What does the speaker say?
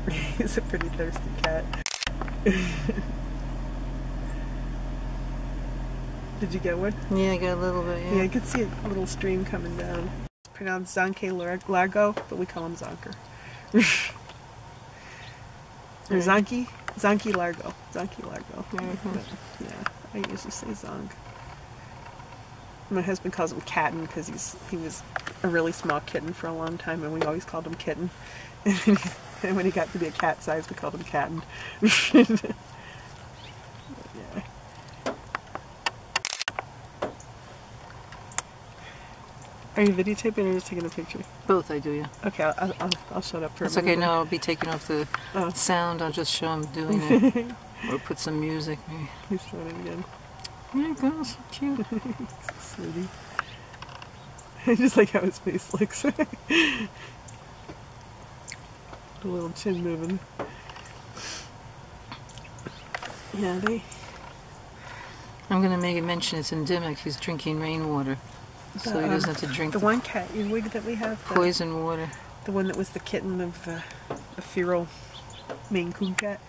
He's a pretty thirsty cat. Did you get one? Yeah, I got a little bit, yeah. Yeah, I could see a little stream coming down. It's pronounced Xanqui Largo, but we call him Zonker. Or Xanqui Largo. Xanqui Largo. Mm-hmm. Yeah, I usually say Zonk. My husband calls him Catten because he was a really small kitten for a long time, and we always called him Kitten. And when he got to be a cat size, we called him Catten. Yeah. Are you videotaping or just taking a picture? Both I do, yeah. Okay, I'll shut up for That's a minute. okay, no, I'll be taking off the sound. I'll just show him doing it. Or put some music, maybe. He's doing it again. There it goes, so cute. Sweetie. I just like how his face looks. The little chin moving. Yeah, I'm going to make a mention it's in Dimock. He's drinking rainwater. So he doesn't have to drink the one cat wig that we have. Poison water. The one that was the kitten of the feral Maine Coon cat.